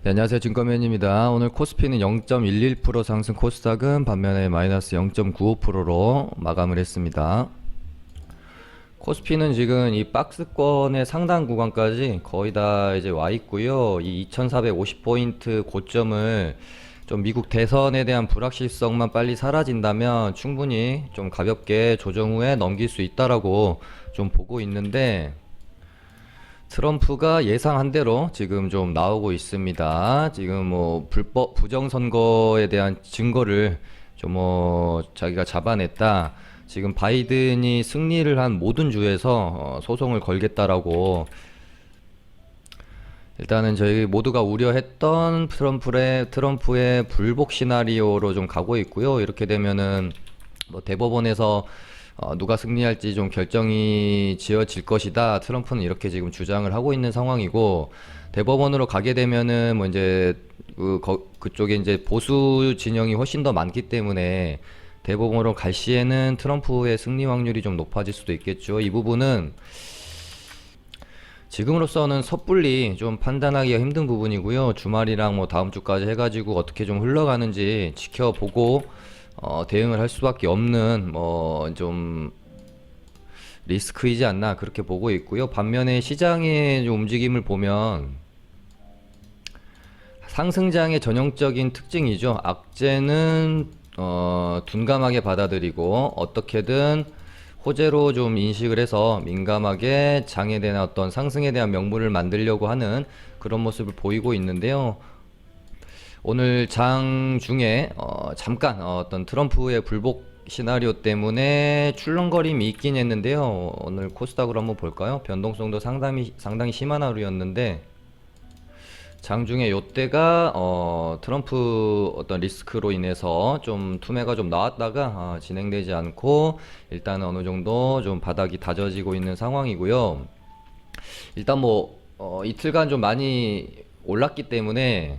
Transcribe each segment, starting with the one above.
네, 안녕하세요. 증권맨입니다. 오늘 코스피는 0.11% 상승, 코스닥은 반면에 마이너스 0.95%로 마감을 했습니다. 코스피는 지금 이 박스권의 상단 구간까지 거의 다 이제 와 있고요. 이 2450포인트 고점을 좀 미국 대선에 대한 불확실성만 빨리 사라진다면 충분히 좀 가볍게 조정 후에 넘길 수 있다라고 좀 보고 있는데, 트럼프가 예상한 대로 지금 좀 나오고 있습니다. 지금 뭐 불법 부정선거에 대한 증거를 좀 자기가 잡아냈다. 지금 바이든이 승리를 한 모든 주에서 소송을 걸겠다라고, 일단은 저희 모두가 우려했던 트럼프의 불복 시나리오로 좀 가고 있고요. 이렇게 되면은 뭐 대법원에서 누가 승리할지 좀 결정이 지어질 것이다. 트럼프는 이렇게 지금 주장을 하고 있는 상황이고, 대법원으로 가게 되면은 뭐 이제 그쪽에 이제 보수 진영이 훨씬 더 많기 때문에 대법원으로 갈 시에는 트럼프의 승리 확률이 좀 높아질 수도 있겠죠. 이 부분은 지금으로서는 섣불리 좀 판단하기가 힘든 부분이고요. 주말이랑 뭐 다음 주까지 해가지고 어떻게 좀 흘러가는지 지켜보고 대응을 할 수밖에 없는 뭐 좀 리스크이지 않나 그렇게 보고 있고요. 반면에 시장의 움직임을 보면 상승장의 전형적인 특징이죠. 악재는 둔감하게 받아들이고 어떻게든 호재로 좀 인식을 해서 민감하게 장에 대한 어떤 상승에 대한 명분을 만들려고 하는 그런 모습을 보이고 있는데요. 오늘 장 중에 잠깐 어떤 트럼프의 불복 시나리오 때문에 출렁거림이 있긴 했는데요. 오늘 코스닥으로 한번 볼까요? 변동성도 상당히 심한 하루였는데, 장중에 요때가 트럼프 어떤 리스크로 인해서 좀 투매가 좀 나왔다가 진행되지 않고 일단 어느 정도 좀 바닥이 다져지고 있는 상황이고요. 일단 뭐 이틀간 좀 많이 올랐기 때문에,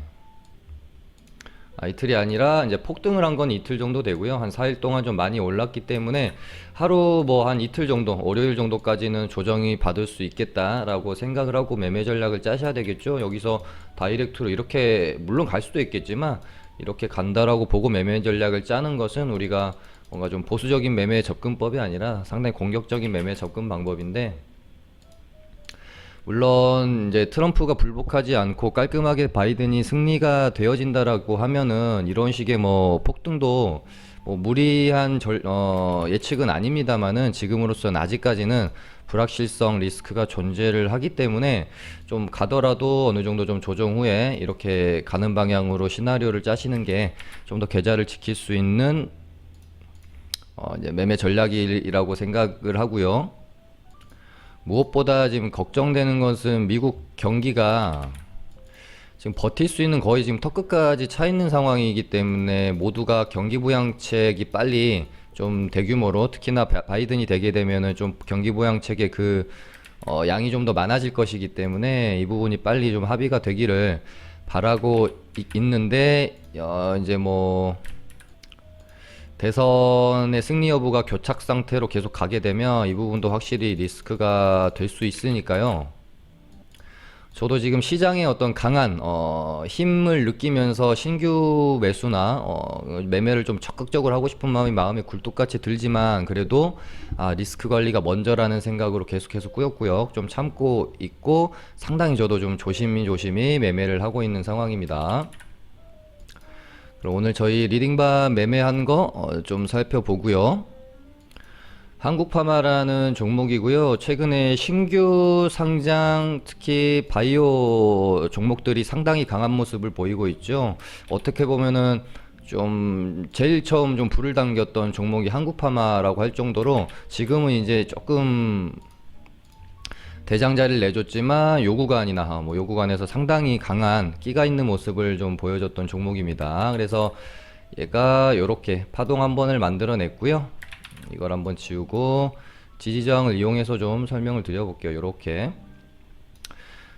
이틀이 아니라 이제 폭등을 한 건 이틀 정도 되고요. 한 4일 동안 좀 많이 올랐기 때문에 하루 뭐 한 이틀 정도, 월요일 정도까지는 조정이 받을 수 있겠다라고 생각을 하고 매매 전략을 짜셔야 되겠죠. 여기서 다이렉트로 이렇게 물론 갈 수도 있겠지만 이렇게 간다라고 보고 매매 전략을 짜는 것은 우리가 뭔가 좀 보수적인 매매 접근법이 아니라 상당히 공격적인 매매 접근 방법인데, 물론 이제 트럼프가 불복하지 않고 깔끔하게 바이든이 승리가 되어진다라고 하면은 이런 식의 뭐 폭등도 뭐 무리한 예측은 아닙니다만은, 지금으로서는 아직까지는 불확실성 리스크가 존재를 하기 때문에 좀 가더라도 어느 정도 좀 조정 후에 이렇게 가는 방향으로 시나리오를 짜시는 게 좀 더 계좌를 지킬 수 있는 이제 매매 전략이라고 생각을 하고요. 무엇보다 지금 걱정되는 것은 미국 경기가 지금 버틸 수 있는 거의 지금 턱끝까지 차 있는 상황이기 때문에 모두가 경기 부양책이 빨리 좀 대규모로, 특히나 바이든이 되게 되면은 좀 경기 부양책의 그 양이 좀 더 많아질 것이기 때문에 이 부분이 빨리 좀 합의가 되기를 바라고 있는데, 이제 뭐 대선의 승리 여부가 교착 상태로 계속 가게 되면 이 부분도 확실히 리스크가 될 수 있으니까요. 저도 지금 시장의 어떤 강한 힘을 느끼면서 신규 매수나 매매를 좀 적극적으로 하고 싶은 마음이 마음에 굴뚝같이 들지만, 그래도 리스크 관리가 먼저라는 생각으로 계속해서 꾸역꾸역 좀 참고 있고, 상당히 저도 좀 조심히 매매를 하고 있는 상황입니다. 그럼 오늘 저희 리딩반 매매한 거 좀 살펴보고요. 한국파마라는 종목이고요. 최근에 신규 상장, 특히 바이오 종목들이 상당히 강한 모습을 보이고 있죠. 어떻게 보면은 좀 제일 처음 좀 불을 당겼던 종목이 한국파마라고 할 정도로 지금은 이제 조금 대장자리를 내줬지만 요 구간이나 뭐 요 구간에서 상당히 강한 끼가 있는 모습을 좀 보여줬던 종목입니다. 그래서 얘가 요렇게 파동 한 번을 만들어 냈고요. 이걸 한번 지우고 지지저항을 이용해서 좀 설명을 드려볼게요. 요렇게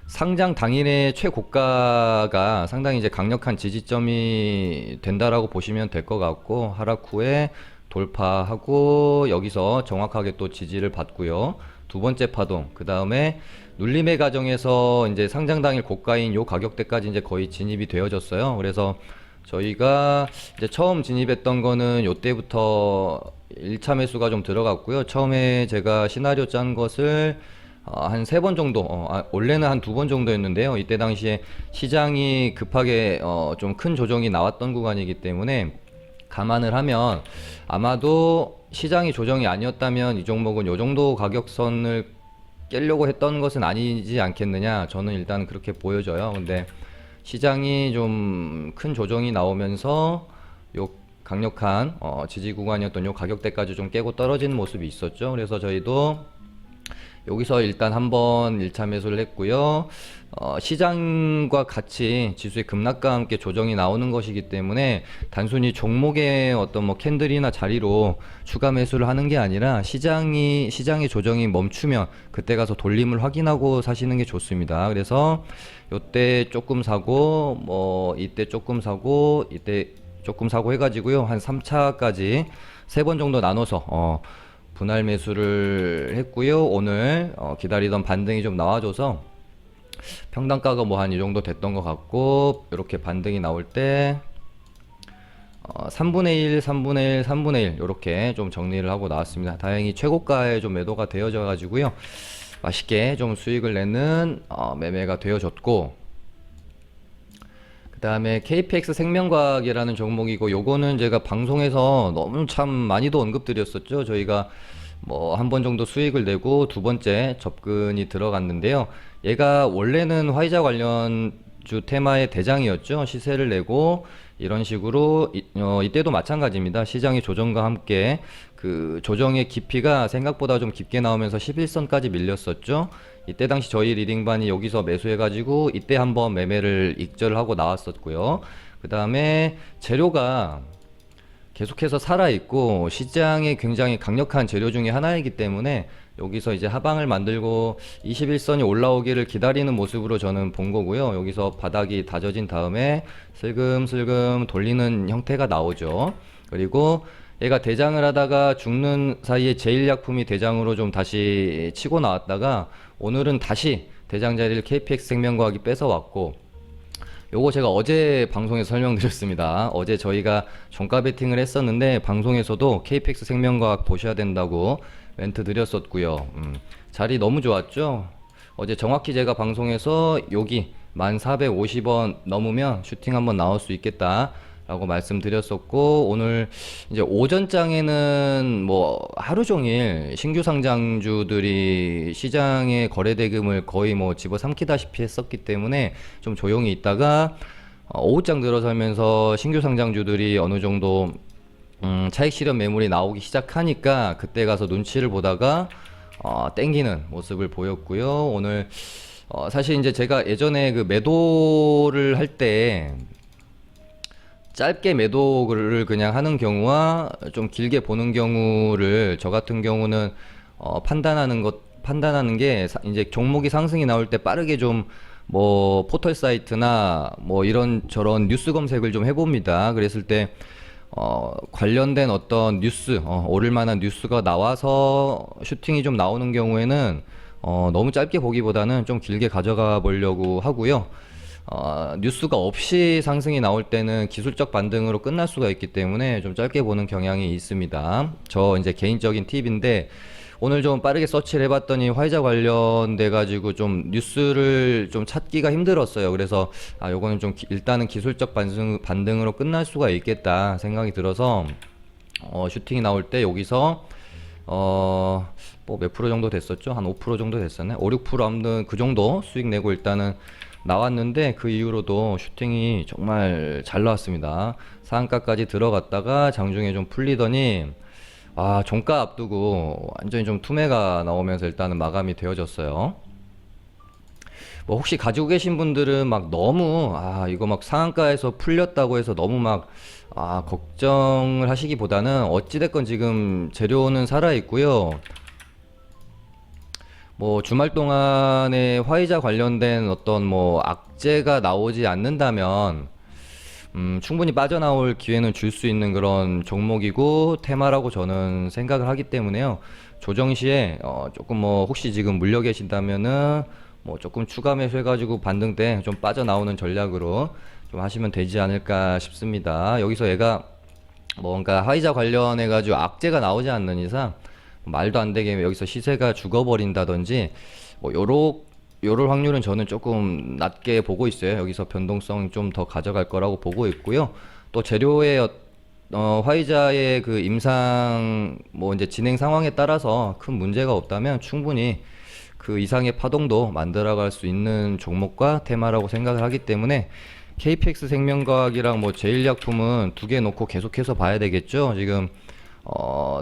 상장 당일의 최고가가 상당히 이제 강력한 지지점이 된다라고 보시면 될 것 같고, 하락 후에 돌파하고 여기서 정확하게 또 지지를 받고요. 두 번째 파동, 그 다음에 눌림의 과정에서 이제 상장 당일 고가인 요 가격대까지 이제 거의 진입이 되어졌어요. 그래서 저희가 이제 처음 진입했던 거는 요때부터 1차 매수가 좀 들어갔고요. 처음에 제가 시나리오 짠 것을 한 3번 정도, 원래는 한 2번 정도였는데요. 이때 당시에 시장이 급하게 좀 큰 조정이 나왔던 구간이기 때문에 감안을 하면 아마도 시장이 조정이 아니었다면 이 종목은 요 정도 가격선을 깨려고 했던 것은 아니지 않겠느냐, 저는 일단 그렇게 보여져요. 근데 시장이 좀 큰 조정이 나오면서 요 강력한 지지 구간이었던 요 가격대까지 좀 깨고 떨어지는 모습이 있었죠. 그래서 저희도 여기서 일단 한번 1차 매수를 했고요. 시장과 같이 지수의 급락과 함께 조정이 나오는 것이기 때문에 단순히 종목의 어떤 뭐 캔들이나 자리로 추가 매수를 하는 게 아니라 시장의 조정이 멈추면 그때 가서 돌림을 확인하고 사시는 게 좋습니다. 그래서 요때 조금 사고 뭐 이때 조금 사고 이때 조금 사고 해가지고요. 한 3차까지 3번 정도 나눠서 분할 매수를 했고요. 오늘 기다리던 반등이 좀 나와줘서 평단가가 뭐 한 이 정도 됐던 것 같고, 이렇게 반등이 나올 때 3분의 1, 3분의 1, 3분의 1 이렇게 좀 정리를 하고 나왔습니다. 다행히 최고가에 좀 매도가 되어져 가지고요. 맛있게 좀 수익을 내는 매매가 되어졌고, 그 다음에 KPX 생명과학이라는 종목이고, 요거는 제가 방송에서 너무 참 많이도 언급드렸었죠. 저희가 뭐 한 번 정도 수익을 내고 두 번째 접근이 들어갔는데요. 얘가 원래는 화이자 관련주 테마의 대장이었죠. 시세를 내고 이런 식으로 이때도 마찬가지입니다. 시장의 조정과 함께 그 조정의 깊이가 생각보다 좀 깊게 나오면서 11선까지 밀렸었죠. 이때 당시 저희 리딩반이 여기서 매수해가지고 이때 한번 매매를 익절을 하고 나왔었고요. 그 다음에 재료가 계속해서 살아있고 시장에 굉장히 강력한 재료 중에 하나이기 때문에 여기서 이제 하방을 만들고 21선이 올라오기를 기다리는 모습으로 저는 본 거고요. 여기서 바닥이 다져진 다음에 슬금슬금 돌리는 형태가 나오죠. 그리고 얘가 대장을 하다가 죽는 사이에 제일약품이 대장으로 좀 다시 치고 나왔다가 오늘은 다시 대장 자리를 KPX 생명과학이 뺏어왔고, 요거 제가 어제 방송에서 설명드렸습니다. 어제 저희가 종가 베팅을 했었는데 방송에서도 KPX 생명과학 보셔야 된다고 멘트 드렸었고요. 자리 너무 좋았죠. 어제 정확히 제가 방송에서 여기 1450원 넘으면 슈팅 한번 나올 수 있겠다 라고 말씀드렸었고, 오늘 이제 오전장에는 뭐 하루 종일 신규 상장주들이 시장의 거래 대금을 거의 뭐 집어삼키다시피 했었기 때문에 좀 조용히 있다가 오후장 들어서면서 신규 상장주들이 어느 정도 차익 실현 매물이 나오기 시작하니까 그때 가서 눈치를 보다가 땡기는 모습을 보였고요. 오늘 사실 이제 제가 예전에 그 매도를 할 때 짧게 매도를 그냥 하는 경우와 좀 길게 보는 경우를, 저 같은 경우는 판단하는 게 이제 종목이 상승이 나올 때 빠르게 좀 뭐 포털 사이트나 뭐 이런 저런 뉴스 검색을 좀 해봅니다. 그랬을 때 관련된 어떤 뉴스, 오를 만한 뉴스가 나와서 슈팅이 좀 나오는 경우에는 너무 짧게 보기보다는 좀 길게 가져가 보려고 하고요. 뉴스가 없이 상승이 나올 때는 기술적 반등으로 끝날 수가 있기 때문에 좀 짧게 보는 경향이 있습니다. 저 이제 개인적인 팁인데, 오늘 좀 빠르게 서치를 해봤더니 화이자 관련돼 가지고 좀 뉴스를 좀 찾기가 힘들었어요. 그래서 요거는 좀 일단은 기술적 반등으로 끝날 수가 있겠다 생각이 들어서 슈팅이 나올 때 여기서 뭐 몇 프로 정도 됐었죠? 한 5% 정도 됐었네. 5, 6% 아무튼 그 정도 수익 내고 일단은 나왔는데, 그 이후로도 슈팅이 정말 잘 나왔습니다. 상한가까지 들어갔다가 장중에 좀 풀리더니 종가 앞두고 완전히 좀 투매가 나오면서 일단은 마감이 되어졌어요. 뭐 혹시 가지고 계신 분들은 막 너무 이거 막 상한가에서 풀렸다고 해서 너무 막 걱정을 하시기보다는 어찌됐건 지금 재료는 살아 있고요. 뭐 주말 동안에 화이자 관련된 어떤 뭐 악재가 나오지 않는다면 충분히 빠져나올 기회는 줄 수 있는 그런 종목이고 테마라고 저는 생각을 하기 때문에요. 조정 시에 조금 뭐 혹시 지금 물려 계신다면은 뭐 조금 추가 매수해가지고 반등 때 좀 빠져나오는 전략으로 좀 하시면 되지 않을까 싶습니다. 여기서 얘가 뭔가 화이자 관련해가지고 악재가 나오지 않는 이상 말도 안 되게 여기서 시세가 죽어버린다든지 뭐 요럴 확률은 저는 조금 낮게 보고 있어요. 여기서 변동성 좀 더 가져갈 거라고 보고 있고요. 또 재료의 화이자의 그 임상 뭐 이제 진행 상황에 따라서 큰 문제가 없다면 충분히 그 이상의 파동도 만들어갈 수 있는 종목과 테마라고 생각을 하기 때문에 KPX 생명과학이랑 뭐 제일약품은 두 개 놓고 계속해서 봐야 되겠죠. 지금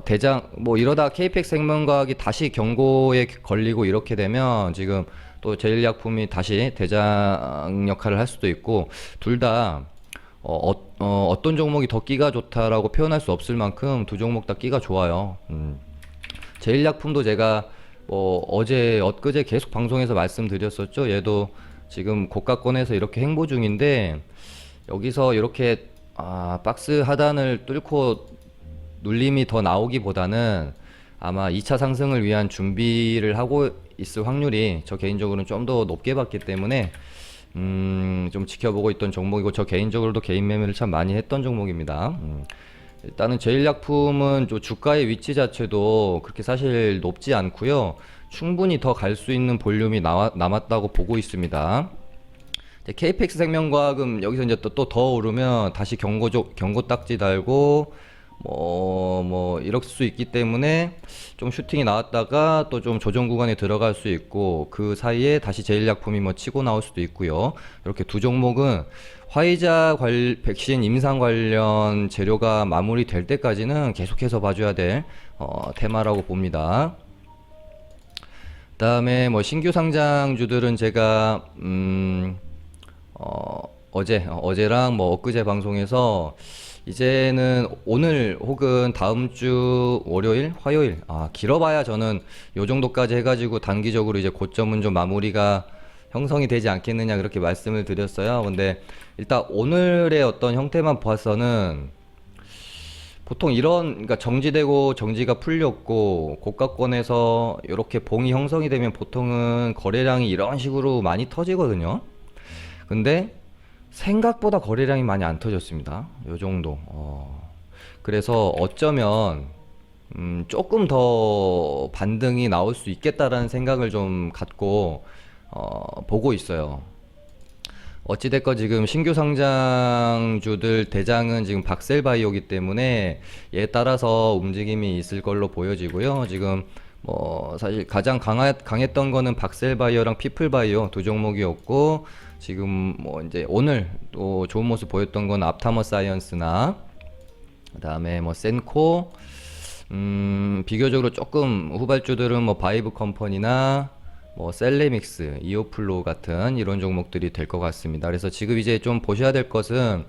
대장 뭐 이러다 KPX 생명과학이 다시 경고에 걸리고 이렇게 되면 지금 또 제일약품이 다시 대장 역할을 할 수도 있고 둘 다 어떤 종목이 더 끼가 좋다라고 표현할 수 없을 만큼 두 종목 다 끼가 좋아요. 제일약품도 제가 뭐 어제 엊그제 계속 방송에서 말씀드렸었죠. 얘도 지금 고가권에서 이렇게 행보 중인데 여기서 이렇게 박스 하단을 뚫고 눌림이 더 나오기보다는 아마 2차 상승을 위한 준비를 하고 있을 확률이 저 개인적으로는 좀 더 높게 봤기 때문에 좀 지켜보고 있던 종목이고 저 개인적으로도 개인 매매를 참 많이 했던 종목입니다. 일단은 제일약품은 주가의 위치 자체도 그렇게 사실 높지 않고요. 충분히 더 갈 수 있는 볼륨이 남았다고 보고 있습니다. KPX 생명과학은 여기서 이제 또 더 오르면 다시 경고 딱지 달고 뭐 이럴 수 있기 때문에 좀 슈팅이 나왔다가 또 좀 조정 구간에 들어갈 수 있고 그 사이에 다시 제일약품이 뭐 치고 나올 수도 있고요. 이렇게 두 종목은 화이자 백신 임상 관련 재료가 마무리될 때까지는 계속해서 봐줘야 될 테마라고 봅니다. 그다음에 뭐 신규 상장주들은 제가 어제랑 뭐 엊그제 방송에서 이제는 오늘 혹은 다음 주 월요일, 화요일 길어봐야 저는 요 정도까지 해가지고 단기적으로 이제 고점은 좀 마무리가 형성이 되지 않겠느냐 그렇게 말씀을 드렸어요. 근데 일단 오늘의 어떤 형태만 봐서는 보통 그러니까 정지되고 정지가 풀렸고 고가권에서 이렇게 봉이 형성이 되면 보통은 거래량이 이런 식으로 많이 터지거든요. 근데 생각보다 거래량이 많이 안 터졌습니다. 요 정도. 그래서 어쩌면 조금 더 반등이 나올 수 있겠다라는 생각을 좀 갖고 보고 있어요. 어찌됐건 지금 신규 상장주들 대장은 지금 박셀바이오기 때문에 얘에 따라서 움직임이 있을 걸로 보여지고요. 지금 뭐 사실 가장 강했던 거는 박셀바이오랑 피플바이오 두 종목이었고 지금 뭐 이제 오늘 또 좋은 모습 보였던 건 앞타머 사이언스나 그다음에 뭐 센코 비교적으로 조금 후발주들은 뭐 바이브 컴퍼니나 뭐 셀레믹스, 이오플로 같은 이런 종목들이 될 것 같습니다. 그래서 지금 이제 좀 보셔야 될 것은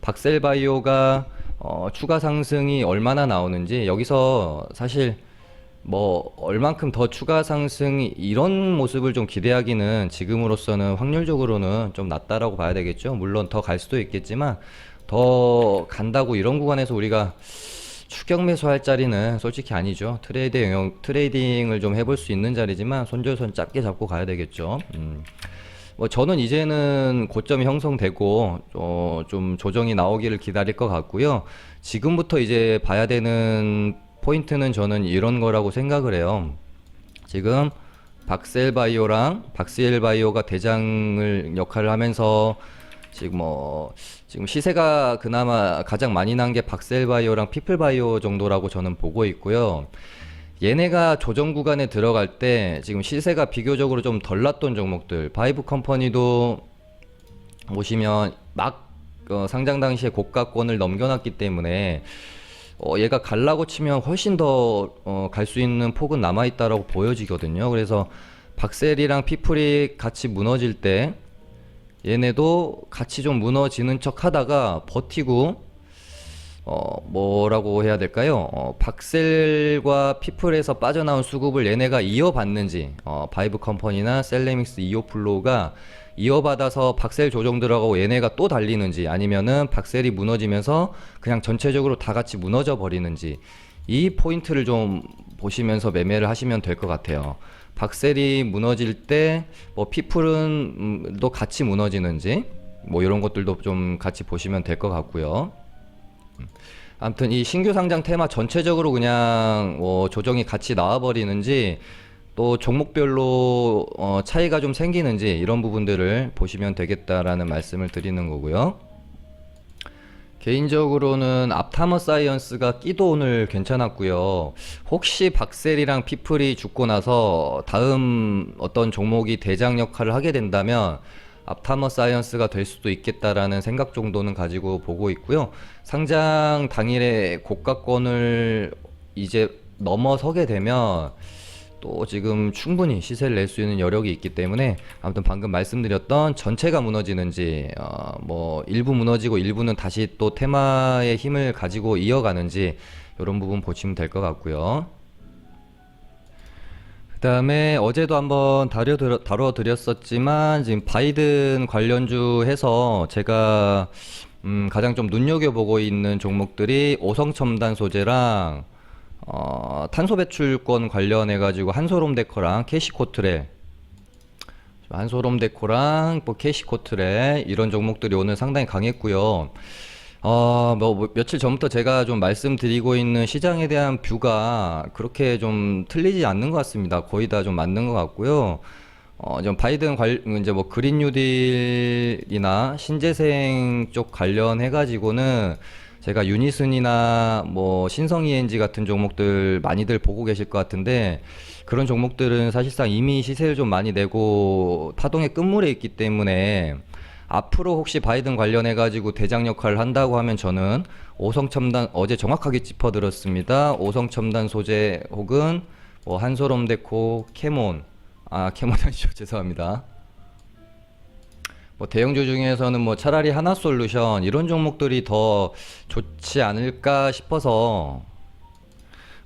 박셀바이오가 추가 상승이 얼마나 나오는지 여기서 사실 뭐 얼만큼 더 추가 상승이 이런 모습을 좀 기대하기는 지금으로서는 확률적으로는 좀 낮다라고 봐야 되겠죠. 물론 더 갈 수도 있겠지만 더 간다고 이런 구간에서 우리가 추격 매수할 자리는 솔직히 아니죠. 트레이딩을 좀 해볼 수 있는 자리지만 손절선 짧게 잡고 가야 되겠죠. 뭐 저는 이제는 고점이 형성되고 좀 조정이 나오기를 기다릴 것 같고요. 지금부터 이제 봐야 되는 포인트는 저는 이런 거라고 생각을 해요. 지금 박스엘바이오가 대장을 역할을 하면서 지금 시세가 그나마 가장 많이 난 게 박셀바이오랑 피플바이오 정도라고 저는 보고 있고요. 얘네가 조정 구간에 들어갈 때 지금 시세가 비교적으로 좀 덜 났던 종목들, 바이브 컴퍼니도 보시면 막 상장 당시에 고가권을 넘겨놨기 때문에 얘가 갈라고 치면 훨씬 더 갈 수 있는 폭은 남아있다라고 보여지거든요. 그래서 박셀이랑 피플이 같이 무너질 때 얘네도 같이 좀 무너지는 척 하다가 버티고 뭐라고 해야 될까요? 박셀과 피플에서 빠져나온 수급을 얘네가 이어받는지, 바이브 컴퍼니나 셀레믹스 이오플로우가 이어받아서 박셀 조정 들어가고 얘네가 또 달리는지, 아니면은 박셀이 무너지면서 그냥 전체적으로 다 같이 무너져 버리는지, 이 포인트를 좀 보시면서 매매를 하시면 될 것 같아요. 박셀이 무너질 때 뭐 피플은 또 같이 무너지는지, 뭐 이런 것들도 좀 같이 보시면 될 것 같고요. 아무튼 이 신규 상장 테마 전체적으로 그냥 조정이 같이 나와버리는지, 또 종목별로 차이가 좀 생기는지, 이런 부분들을 보시면 되겠다라는 말씀을 드리는 거고요. 개인적으로는 앞타머 사이언스가 끼도 오늘 괜찮았고요. 혹시 박셀이랑 피플이 죽고 나서 다음 어떤 종목이 대장 역할을 하게 된다면 앞타머 사이언스가 될 수도 있겠다라는 생각 정도는 가지고 보고 있고요. 상장 당일에 고가권을 이제 넘어서게 되면 또 지금 충분히 시세를 낼 수 있는 여력이 있기 때문에, 아무튼 방금 말씀드렸던 전체가 무너지는지, 뭐 일부 무너지고 일부는 다시 또 테마의 힘을 가지고 이어가는지, 이런 부분 보시면 될 것 같고요. 그 다음에 어제도 한번 다뤄드렸었지만, 지금 바이든 관련주 해서 제가 가장 좀 눈여겨보고 있는 종목들이 오성첨단 소재랑 탄소 배출권 관련해 가지고 한솔홈데코랑 캐시코트레, 한솔홈데코랑 뭐 캐시코트레, 이런 종목들이 오늘 상당히 강했고요. 뭐 며칠 전부터 제가 좀 말씀드리고 있는 시장에 대한 뷰가 그렇게 좀 틀리지 않는 것 같습니다. 거의 다 좀 맞는 것 같고요. 좀 바이든 이제 뭐 그린 뉴딜이나 신재생 쪽 관련해 가지고는 제가 유니슨이나 뭐 신성 ENG 같은 종목들 많이들 보고 계실 것 같은데, 그런 종목들은 사실상 이미 시세를 좀 많이 내고 파동의 끝물에 있기 때문에, 앞으로 혹시 바이든 관련해 가지고 대장 역할을 한다고 하면 저는 오성첨단, 어제 정확하게 짚어드렸습니다. 오성첨단 소재 혹은 뭐 한솔홈데코, 캐몬, 캐몬 아니죠, 죄송합니다. 뭐 대형주 중에서는 뭐 차라리 하나솔루션, 이런 종목들이 더 좋지 않을까 싶어서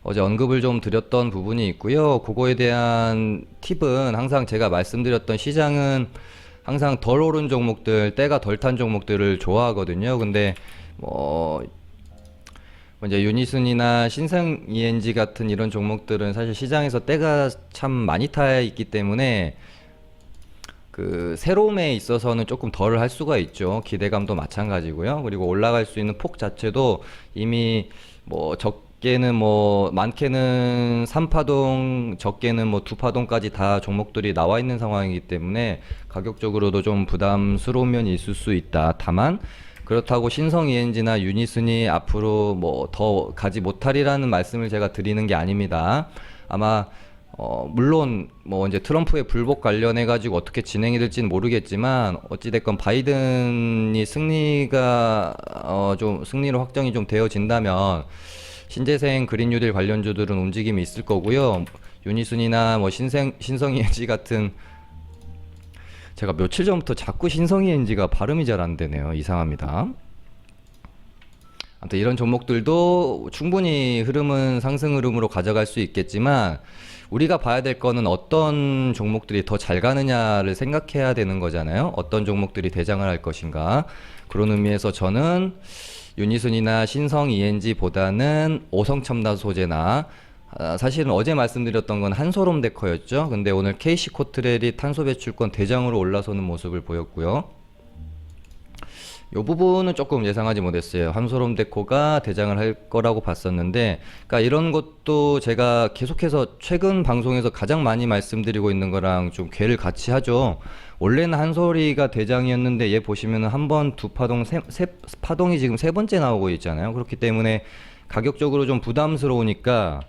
어제 언급을 좀 드렸던 부분이 있고요. 그거에 대한 팁은 항상 제가 말씀드렸던, 시장은 항상 덜 오른 종목들, 때가 덜 탄 종목들을 좋아하거든요. 근데 뭐 이제 유니슨이나 신성 ENG 같은 이런 종목들은 사실 시장에서 때가 참 많이 타 있기 때문에 그 새로움에 있어서는 조금 덜 할 수가 있죠. 기대감도 마찬가지고요. 그리고 올라갈 수 있는 폭 자체도 이미 뭐 적게는 뭐 많게는 3파동, 적게는 뭐 2파동까지 다 종목들이 나와 있는 상황이기 때문에 가격적으로도 좀 부담스러운 면이 있을 수 있다. 다만 그렇다고 신성 ENG나 유니슨이 앞으로 뭐 더 가지 못하리라는 말씀을 제가 드리는 게 아닙니다. 아마 물론 뭐 이제 트럼프의 불복 관련해 가지고 어떻게 진행이 될지는 모르겠지만, 어찌됐건 바이든이 승리가 좀 승리로 확정이 좀 되어진다면 신재생 그린 뉴딜 관련주들은 움직임이 있을 거고요. 유니슨이나 뭐 신성 ENG 같은, 제가 며칠 전부터 자꾸 신성 ENG가 발음이 잘 안 되네요. 이상합니다. 아무튼 이런 종목들도 충분히 흐름은 상승 흐름으로 가져갈 수 있겠지만, 우리가 봐야 될 거는 어떤 종목들이 더 잘 가느냐를 생각해야 되는 거잖아요. 어떤 종목들이 대장을 할 것인가. 그런 의미에서 저는 유니슨이나 신성 ENG보다는 오성첨단 소재나, 사실은 어제 말씀드렸던 건 한솔홈데코였죠. 근데 오늘 KC코트렐이 탄소 배출권 대장으로 올라서는 모습을 보였고요. 요 부분은 조금 예상하지 못했어요. 한솔홈데코가 대장을 할 거라고 봤었는데, 그러니까 이런 것도 제가 계속해서 최근 방송에서 가장 많이 말씀드리고 있는 거랑 좀 궤를 같이 하죠. 원래는 한솔이가 대장이었는데, 얘 보시면은 한 번, 두 파동, 세 파동이 지금 세 번째 나오고 있잖아요. 그렇기 때문에 가격적으로 좀 부담스러우니까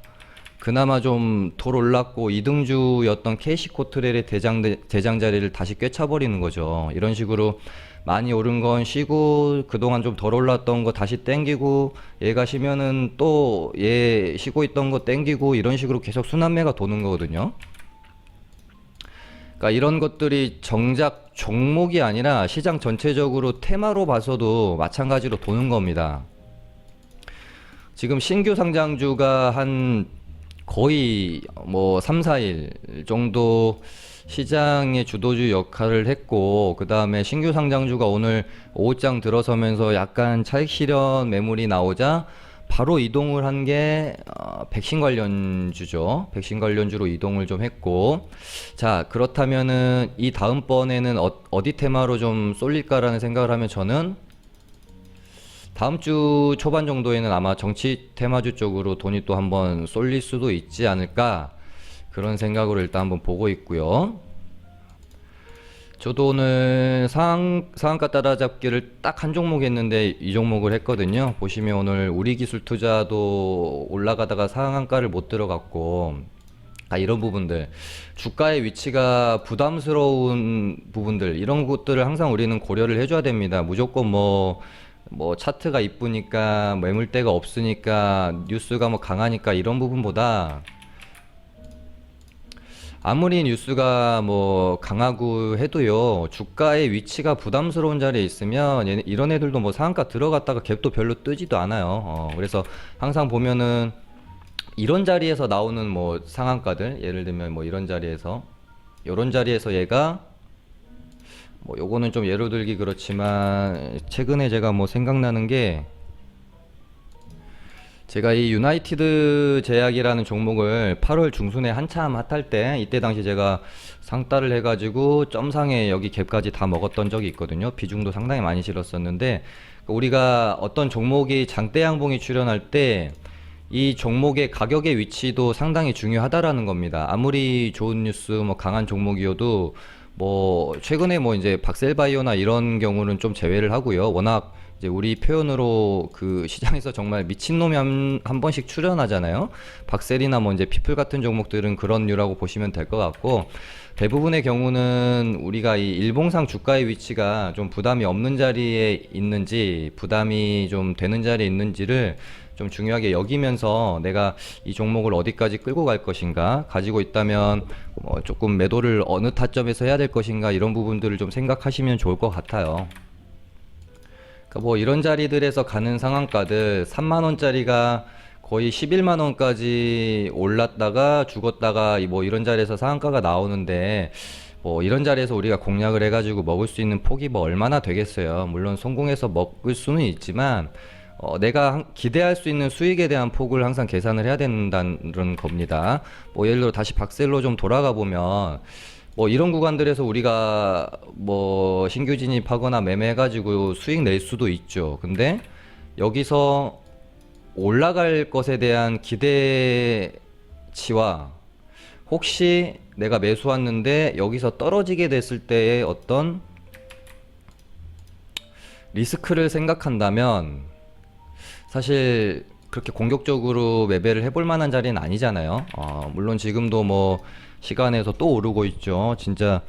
그나마 좀 돌 올랐고 2등주였던 캐시코트렐의 대장 자리를 다시 꿰차버리는 거죠. 이런 식으로 많이 오른 건 쉬고, 그동안 좀 덜 올랐던 거 다시 땡기고, 얘가 쉬면은 또 얘 쉬고 있던 거 땡기고, 이런 식으로 계속 순환매가 도는 거거든요. 그러니까 이런 것들이 정작 종목이 아니라 시장 전체적으로 테마로 봐서도 마찬가지로 도는 겁니다. 지금 신규 상장주가 한 거의 뭐 3, 4일 정도 시장의 주도주 역할을 했고, 그 다음에 신규 상장주가 오늘 오후장 들어서면서 약간 차익 실현 매물이 나오자 바로 이동을 한 게 백신 관련주죠. 백신 관련주로 이동을 좀 했고, 자, 그렇다면은 이 다음번에는 어디 테마로 좀 쏠릴까라는 생각을 하면 저는 다음 주 초반 정도에는 아마 정치 테마주 쪽으로 돈이 또 한번 쏠릴 수도 있지 않을까, 그런 생각으로 일단 한번 보고 있고요. 저도 오늘 상한가 따라잡기를 딱 한 종목 했는데 이 종목을 했거든요. 보시면 오늘 우리기술투자도 올라가다가 상한가를 못 들어갔고, 이런 부분들, 주가의 위치가 부담스러운 부분들, 이런 것들을 항상 우리는 고려를 해줘야 됩니다. 무조건 뭐 차트가 이쁘니까, 매물대가 없으니까, 뉴스가 뭐 강하니까 이런 부분보다, 아무리 뉴스가 뭐 강하고 해도요, 주가의 위치가 부담스러운 자리에 있으면 이런 애들도 뭐 상한가 들어갔다가 갭도 별로 뜨지도 않아요. 그래서 항상 보면은 이런 자리에서 나오는 뭐 상한가들, 예를 들면 뭐 이런 자리에서, 요런 자리에서 얘가 뭐 요거는 좀 예로 들기 그렇지만, 최근에 제가 뭐 생각나는 게, 제가 이 유나이티드 제약이라는 종목을 8월 중순에 한참 핫할 때, 이때 당시 제가 상따를 해가지고 점상에 여기 갭까지 다 먹었던 적이 있거든요. 비중도 상당히 많이 실었었는데, 우리가 어떤 종목이 장대 양봉이 출현할 때 이 종목의 가격의 위치도 상당히 중요하다라는 겁니다. 아무리 좋은 뉴스, 뭐 강한 종목이어도, 뭐 최근에 뭐 이제 박셀바이오나 이런 경우는 좀 제외를 하고요. 워낙 이제 우리 표현으로 그 시장에서 정말 미친놈이 한 번씩 출연하잖아요. 박셀이나 뭐 이제 피플 같은 종목들은 그런 류라고 보시면 될 것 같고, 대부분의 경우는 우리가 이 일봉상 주가의 위치가 좀 부담이 없는 자리에 있는지, 부담이 좀 되는 자리에 있는지를 좀 중요하게 여기면서 내가 이 종목을 어디까지 끌고 갈 것인가, 가지고 있다면 조금 매도를 어느 타점에서 해야 될 것인가, 이런 부분들을 좀 생각하시면 좋을 것 같아요. 그러니까 뭐 이런 자리들에서 가는 상한가들, 3만원짜리가 거의 11만원까지 올랐다가 죽었다가 뭐 이런 자리에서 상한가가 나오는데, 뭐 이런 자리에서 우리가 공략을 해가지고 먹을 수 있는 폭이 뭐 얼마나 되겠어요. 물론 성공해서 먹을 수는 있지만, 내가 기대할 수 있는 수익에 대한 폭을 항상 계산을 해야 된다는 겁니다. 뭐 예를 들어 다시 박셀로 좀 돌아가 보면, 뭐 이런 구간들에서 우리가 뭐 신규 진입하거나 매매해가지고 수익 낼 수도 있죠. 근데 여기서 올라갈 것에 대한 기대치와, 혹시 내가 매수했는데 여기서 떨어지게 됐을 때의 어떤 리스크를 생각한다면, 사실 그렇게 공격적으로 매매를 해볼 만한 자리는 아니잖아요. 물론 지금도 뭐 시간에서 또 오르고 있죠. 진짜,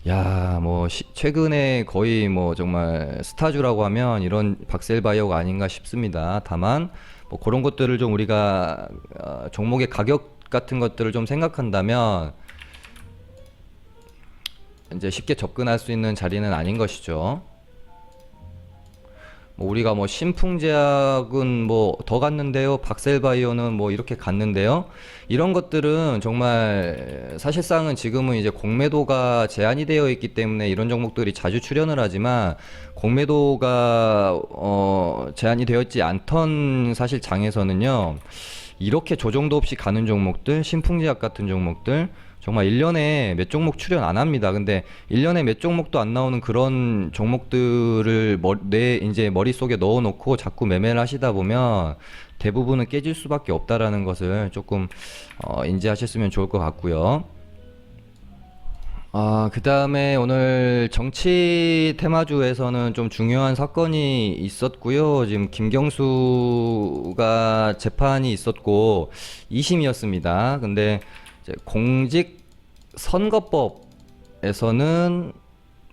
야, 뭐 최근에 거의 뭐 정말 스타주라고 하면 이런 박셀바이오가 아닌가 싶습니다. 다만 뭐 그런 것들을 좀 우리가 종목의 가격 같은 것들을 좀 생각한다면 이제 쉽게 접근할 수 있는 자리는 아닌 것이죠. 뭐 우리가 뭐 신풍제약은 뭐 더 갔는데요, 박셀바이오는 뭐 이렇게 갔는데요, 이런 것들은 정말 사실상은 지금은 이제 공매도가 제한이 되어 있기 때문에 이런 종목들이 자주 출연을 하지만, 공매도가 제한이 되어 있지 않던 사실 장에서는요, 이렇게 조정도 없이 가는 종목들, 신풍제약 같은 종목들 정말 1년에 몇 종목 출연 안 합니다. 근데 1년에 몇 종목도 안 나오는 그런 종목들을 내 이제 머릿속에 넣어 놓고 자꾸 매매를 하시다 보면 대부분은 깨질 수밖에 없다라는 것을 조금 인지하셨으면 좋을 것 같고요. 그 다음에 오늘 정치 테마주에서는 좀 중요한 사건이 있었고요. 지금 김경수가 재판이 있었고 2심이었습니다. 근데 이제 공직선거법에서는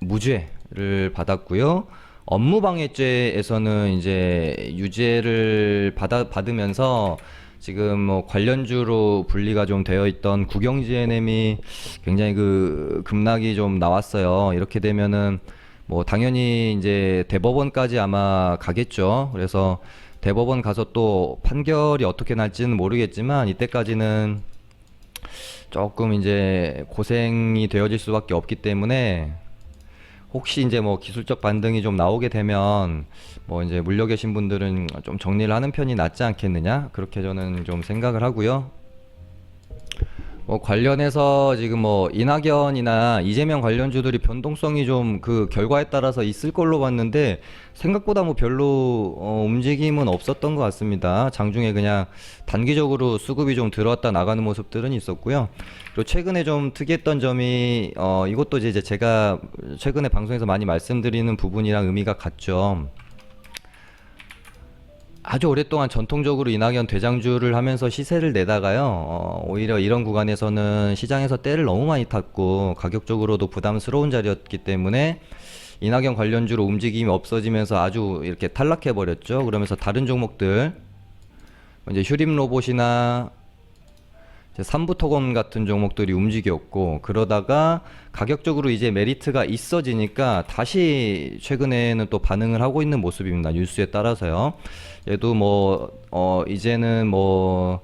무죄를 받았고요. 업무방해죄에서는 이제 유죄를 받으면서 지금 뭐 관련주로 분리가 좀 되어 있던 국영GNM이 굉장히 그 급락이 좀 나왔어요. 이렇게 되면은 뭐 당연히 이제 대법원까지 아마 가겠죠. 그래서 대법원 가서 또 판결이 어떻게 날지는 모르겠지만 이때까지는 조금 이제 고생이 되어질 수밖에 없기 때문에 혹시 이제 뭐 기술적 반등이 좀 나오게 되면 뭐 이제 물려 계신 분들은 좀 정리를 하는 편이 낫지 않겠느냐, 그렇게 저는 좀 생각을 하고요. 뭐 관련해서 지금 뭐 이낙연이나 이재명 관련주들이 변동성이 좀 그 결과에 따라서 있을 걸로 봤는데 생각보다 뭐 별로 움직임은 없었던 것 같습니다. 장중에 그냥 단기적으로 수급이 좀 들어왔다 나가는 모습들은 있었고요. 그리고 최근에 좀 특이했던 점이 이것도 이제 제가 최근에 방송에서 많이 말씀드리는 부분이랑 의미가 같죠. 아주 오랫동안 전통적으로 이낙연 대장주를 하면서 시세를 내다가요, 오히려 이런 구간에서는 시장에서 때를 너무 많이 탔고 가격적으로도 부담스러운 자리였기 때문에 이낙연 관련주로 움직임이 없어지면서 아주 이렇게 탈락해 버렸죠. 그러면서 다른 종목들, 이제 휴림 로봇이나 삼부토건 같은 종목들이 움직였고, 그러다가 가격적으로 이제 메리트가 있어지니까 다시 최근에는 또 반응을 하고 있는 모습입니다. 뉴스에 따라서요. 얘도 뭐 이제는 뭐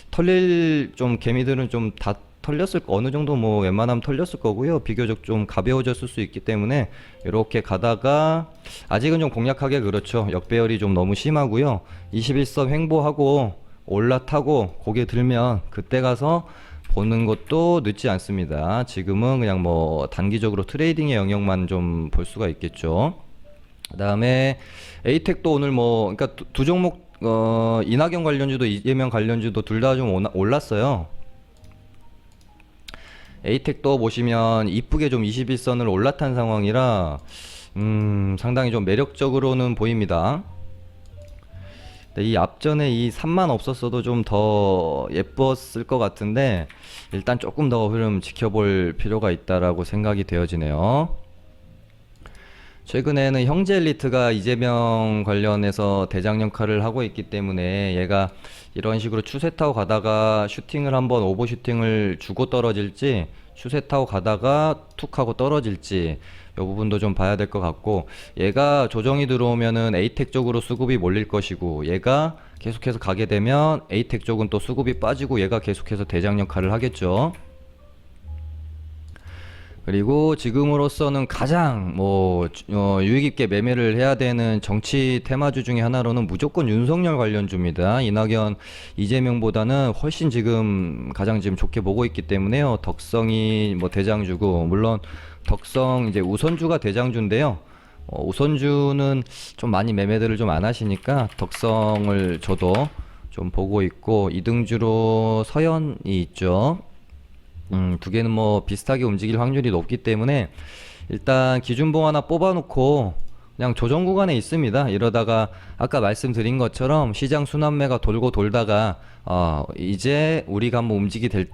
털릴 좀 개미들은 좀 다 털렸을, 어느 정도 뭐 웬만하면 털렸을 거고요. 비교적 좀 가벼워졌을 수 있기 때문에 이렇게 가다가 아직은 좀 공략하기 그렇죠. 역배열이 좀 너무 심하고요. 21선 횡보하고 올라타고 고개 들면 그때 가서 보는 것도 늦지 않습니다. 지금은 그냥 뭐 단기적으로 트레이딩의 영역만 좀 볼 수가 있겠죠. 그 다음에 에이텍도 오늘 뭐 그러니까 두 종목, 이낙연 관련주도 이재명 관련주도 둘 다 좀 올랐어요. 에이텍도 보시면 이쁘게 좀 21선을 올라탄 상황이라 상당히 좀 매력적으로는 보입니다. 이 앞전에 이 3만 없었어도 좀 더 예뻤을 것 같은데 일단 조금 더 흐름 지켜볼 필요가 있다라고 생각이 되어지네요. 최근에는 형제 엘리트가 이재명 관련해서 대장 역할을 하고 있기 때문에 얘가 이런 식으로 추세 타고 가다가 슈팅을 한번 오버 슈팅을 주고 떨어질지, 추세 타고 가다가 툭 하고 떨어질지 이 부분도 좀 봐야 될 것 같고, 얘가 조정이 들어오면은 에이텍 쪽으로 수급이 몰릴 것이고, 얘가 계속해서 가게 되면 에이텍 쪽은 또 수급이 빠지고 얘가 계속해서 대장 역할을 하겠죠. 그리고 지금으로서는 가장 뭐 유익 있게 매매를 해야 되는 정치 테마주 중에 하나로는 무조건 윤석열 관련주입니다. 이낙연, 이재명보다는 훨씬 지금 가장 지금 좋게 보고 있기 때문에요. 덕성이 뭐 대장주고, 물론 덕성 이제 우선주가 대장주인데요. 우선주는 좀 많이 매매들을 좀 안 하시니까 덕성을 저도 좀 보고 있고, 2등주로 서현이 있죠. 두 개는 뭐 비슷하게 움직일 확률이 높기 때문에 일단 기준봉 하나 뽑아놓고 그냥 조정 구간에 있습니다. 이러다가 아까 말씀드린 것처럼 시장 순환매가 돌고 돌다가 이제 우리가 한번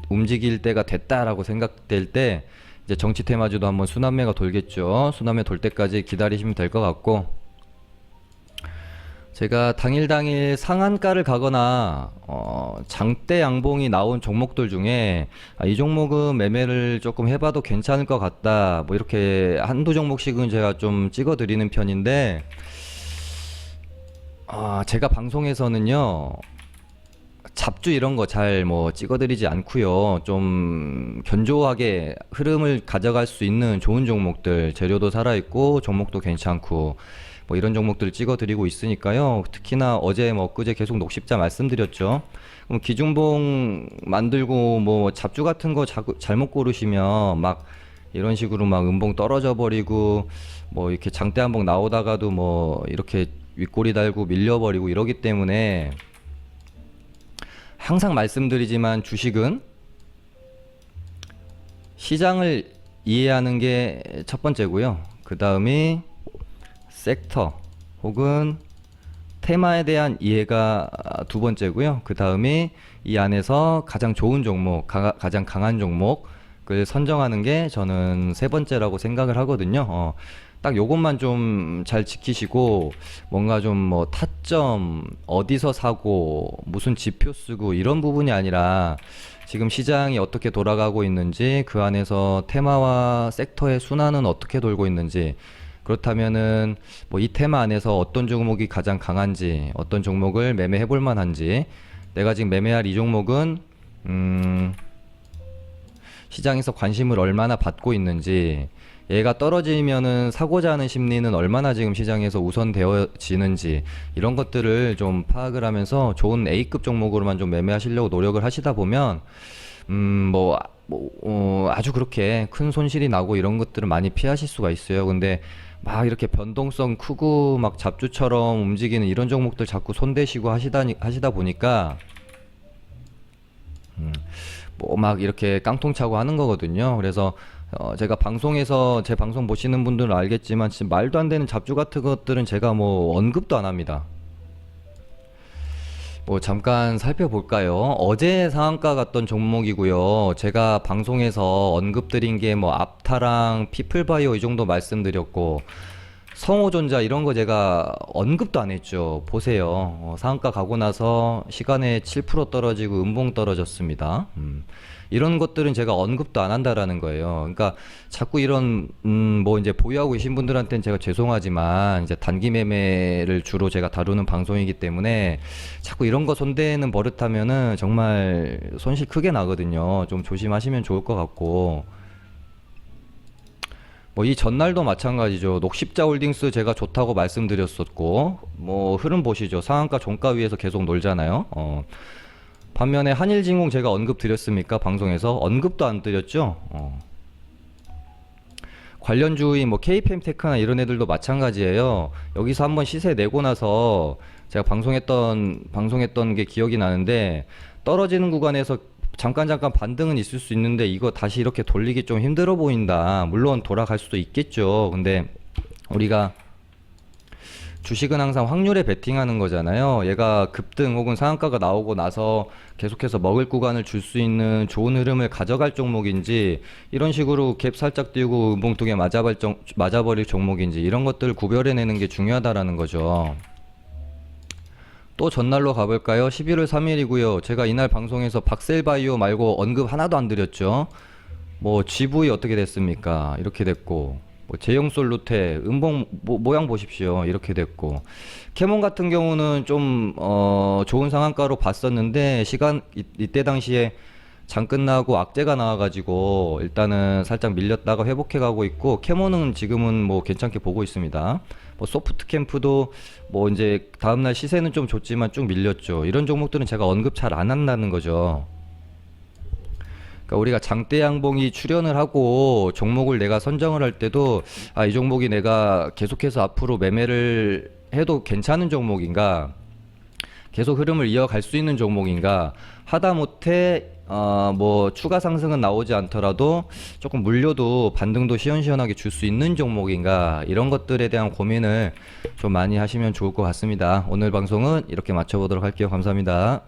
움직일 때가 됐다라고 생각될 때 이제 정치 테마주도 한번 순환매가 돌겠죠. 순환매 돌 때까지 기다리시면 될 것 같고, 제가 당일 상한가를 가거나 장대 양봉이 나온 종목들 중에 이 종목은 매매를 조금 해봐도 괜찮을 것 같다, 뭐 이렇게 한두 종목씩은 제가 좀 찍어 드리는 편인데, 제가 방송에서는요 잡주 이런 거 잘 뭐 찍어드리지 않고요. 좀 견조하게 흐름을 가져갈 수 있는 좋은 종목들, 재료도 살아있고 종목도 괜찮고 뭐 이런 종목들을 찍어드리고 있으니까요. 특히나 어제 뭐 엊그제 계속 녹십자 말씀드렸죠. 그럼 기준봉 만들고 뭐 잡주 같은 거 잘못 고르시면 막 이런 식으로 막 음봉 떨어져 버리고, 뭐 이렇게 장대 한봉 나오다가도 뭐 이렇게 윗꼬리 달고 밀려버리고 이러기 때문에 항상 말씀드리지만 주식은 시장을 이해하는 게 첫 번째고요. 그 다음이 섹터 혹은 테마에 대한 이해가 두 번째고요. 그 다음이 이 안에서 가장 좋은 종목, 가장 강한 종목을 선정하는 게 저는 세 번째라고 생각을 하거든요. 딱 요것만 좀 잘 지키시고, 뭔가 좀 뭐 타점, 어디서 사고, 무슨 지표 쓰고 이런 부분이 아니라 지금 시장이 어떻게 돌아가고 있는지, 그 안에서 테마와 섹터의 순환은 어떻게 돌고 있는지, 그렇다면은 뭐 이 테마 안에서 어떤 종목이 가장 강한지, 어떤 종목을 매매해 볼 만한지, 내가 지금 매매할 이 종목은 시장에서 관심을 얼마나 받고 있는지, 얘가 떨어지면은 사고자 하는 심리는 얼마나 지금 시장에서 우선되어지는지, 이런 것들을 좀 파악을 하면서 좋은 A급 종목으로만 좀 매매하시려고 노력을 하시다 보면 아주 그렇게 큰 손실이 나고 이런 것들을 많이 피하실 수가 있어요. 근데 막 이렇게 변동성 크고 막 잡주처럼 움직이는 이런 종목들 자꾸 손대시고 하시다 보니까 뭐 막 이렇게 깡통차고 하는 거거든요. 그래서 제가 방송에서 제 방송 보시는 분들은 알겠지만 지금 말도 안 되는 잡주 같은 것들은 제가 뭐 언급도 안 합니다. 뭐 잠깐 살펴볼까요? 어제 상한가 갔던 종목이고요. 제가 방송에서 언급드린 게 뭐 apta랑 피플바이오 이 정도 말씀드렸고, 성호전자 이런 거 제가 언급도 안 했죠. 보세요. 상한가 가고 나서 시간에 7% 떨어지고 음봉 떨어졌습니다. 이런 것들은 제가 언급도 안 한다라는 거예요. 그러니까 자꾸 이런 뭐 이제 보유하고 계신 분들한테는 제가 죄송하지만 이제 단기 매매를 주로 제가 다루는 방송이기 때문에 자꾸 이런 거 손대는 버릇하면은 정말 손실 크게 나거든요. 좀 조심하시면 좋을 것 같고, 뭐 이 전날도 마찬가지죠. 녹십자홀딩스 제가 좋다고 말씀드렸었고, 뭐 흐름 보시죠. 상한가 종가 위에서 계속 놀잖아요. 반면에 한일진공 제가 언급 드렸습니까? 방송에서 언급도 안 드렸죠. 관련주인 뭐 KPM테크나 이런 애들도 마찬가지예요. 여기서 한번 시세 내고 나서 제가 방송했던 게 기억이 나는데, 떨어지는 구간에서 잠깐 반등은 있을 수 있는데 이거 다시 이렇게 돌리기 좀 힘들어 보인다. 물론 돌아갈 수도 있겠죠. 근데 우리가 주식은 항상 확률에 베팅하는 거잖아요. 얘가 급등 혹은 상한가가 나오고 나서 계속해서 먹을 구간을 줄 수 있는 좋은 흐름을 가져갈 종목인지, 이런 식으로 갭 살짝 띄우고 음봉2개 맞아버릴 종목인지, 이런 것들을 구별해내는 게 중요하다라는 거죠. 또 전날로 가볼까요? 11월 3일이고요. 제가 이날 방송에서 박셀바이오 말고 언급 하나도 안 드렸죠. 뭐 GV 어떻게 됐습니까? 이렇게 됐고, 뭐 제형솔루테 음봉 모양 보십시오. 이렇게 됐고, 캐몬 같은 경우는 좀 좋은 상한가로 봤었는데 이때 당시에 장 끝나고 악재가 나와가지고 일단은 살짝 밀렸다가 회복해가고 있고, 캐몬은 지금은 뭐 괜찮게 보고 있습니다. 뭐 소프트캠프도 뭐 이제 다음날 시세는 좀 좋지만 쭉 밀렸죠. 이런 종목들은 제가 언급 잘 안 한다는 거죠. 그러니까 우리가 장대 양봉이 출현을 하고 종목을 내가 선정을 할 때도, 이 종목이 내가 계속해서 앞으로 매매를 해도 괜찮은 종목인가, 계속 흐름을 이어갈 수 있는 종목인가, 하다못해 뭐 추가 상승은 나오지 않더라도 조금 물려도 반등도 시원시원하게 줄 수 있는 종목인가, 이런 것들에 대한 고민을 좀 많이 하시면 좋을 것 같습니다. 오늘 방송은 이렇게 마쳐보도록 할게요. 감사합니다.